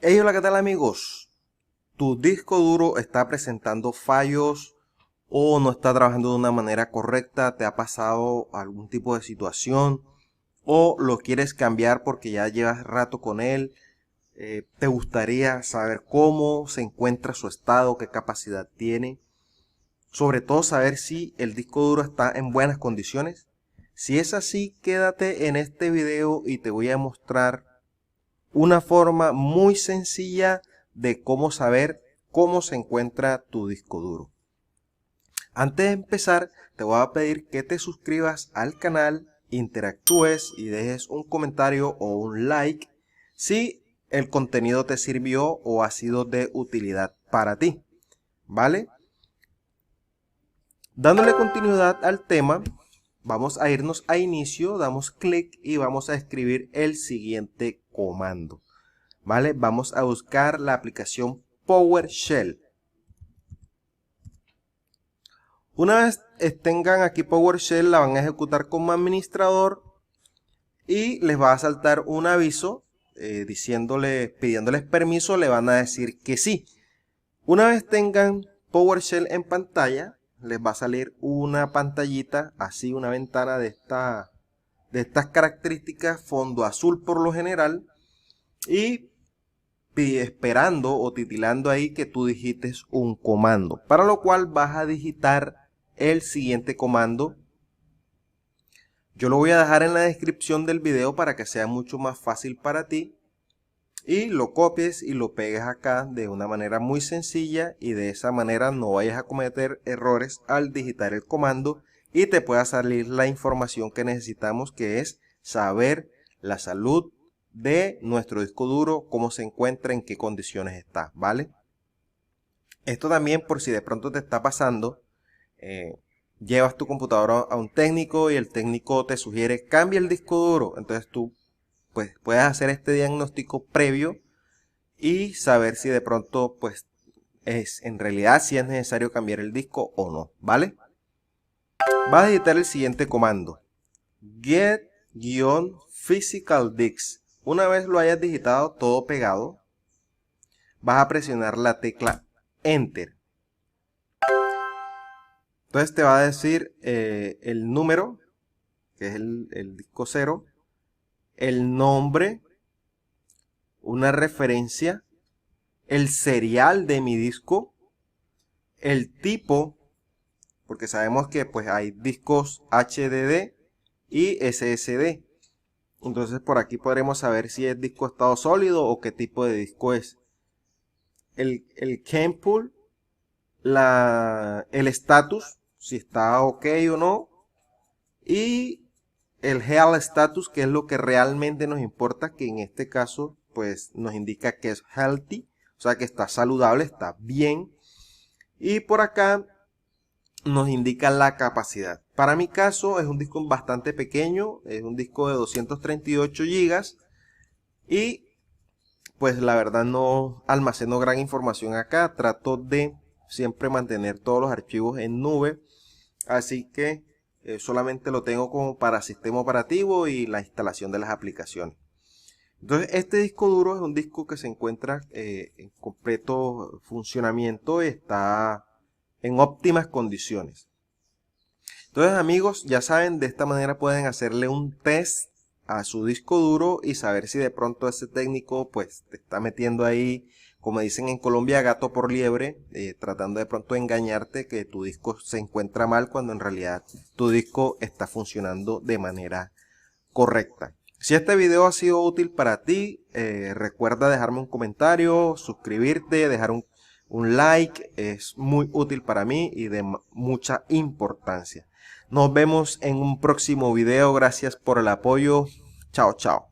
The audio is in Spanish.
Hey, hola, ¿qué tal amigos? ¿Tu disco duro está presentando fallos o no está trabajando de una manera correcta? ¿Te ha pasado algún tipo de situación? ¿O lo quieres cambiar porque ya llevas rato con él? ¿Te gustaría saber cómo se encuentra su estado, qué capacidad tiene? Sobre todo saber si el disco duro está en buenas condiciones. Si es así, quédate en este video y te voy a mostrar una forma muy sencilla de cómo saber cómo se encuentra tu disco duro. Antes de empezar, te voy a pedir que te suscribas al canal, interactúes y dejes un comentario o un like si el contenido te sirvió o ha sido de utilidad para ti, ¿vale? Dándole continuidad al tema, vamos a irnos a inicio, damos clic y vamos a escribir el siguiente comando. ¿Vale? Vamos a buscar la aplicación PowerShell. Una vez tengan aquí PowerShell, la van a ejecutar como administrador y les va a saltar un aviso pidiéndoles permiso, le van a decir que sí. Una vez tengan PowerShell en pantalla, les va a salir una pantallita, así una ventana de estas características, fondo azul por lo general, y esperando o titilando ahí que tú digites un comando, para lo cual vas a digitar el siguiente comando. Yo lo voy a dejar en la descripción del video para que sea mucho más fácil para ti, y lo copies y lo pegues acá de una manera muy sencilla, y de esa manera no vayas a cometer errores al digitar el comando y te pueda salir la información que necesitamos, que es saber la salud de nuestro disco duro, cómo se encuentra, en qué condiciones está, ¿vale? Esto también, por si de pronto te está pasando, llevas tu computadora a un técnico y el técnico te sugiere cambia el disco duro, entonces tú pues puedes hacer este diagnóstico previo y saber si de pronto pues en realidad si es necesario cambiar el disco o no, ¿vale? Vas a digitar el siguiente comando, get-physical disk. Una vez lo hayas digitado todo pegado, vas a presionar la tecla Enter. Entonces te va a decir el número, que es el disco 0, el nombre, una referencia, el serial de mi disco, el tipo, porque sabemos que pues hay discos HDD y SSD. Entonces por aquí podremos saber si es disco estado sólido o qué tipo de disco es. El Kempool, el status, si está ok o no. Y el Health Status, que es lo que realmente nos importa, que en este caso pues nos indica que es healthy, o sea que está saludable, está bien. Y por acá nos indica la capacidad. Para mi caso es un disco bastante pequeño, es un disco de 238 GB y pues la verdad no almaceno gran información acá, trato de siempre mantener todos los archivos en nube, así que solamente lo tengo como para sistema operativo y la instalación de las aplicaciones. Entonces este disco duro es un disco que se encuentra en completo funcionamiento y está en óptimas condiciones. Entonces amigos, ya saben, de esta manera pueden hacerle un test a su disco duro y saber si de pronto ese técnico pues te está metiendo ahí, como dicen en Colombia, gato por liebre, tratando de pronto de engañarte que tu disco se encuentra mal cuando en realidad tu disco está funcionando de manera correcta. Si este video ha sido útil para ti, recuerda dejarme un comentario, suscribirte, dejar un like, es muy útil para mí y de mucha importancia. Nos vemos en un próximo video, gracias por el apoyo, chao chao.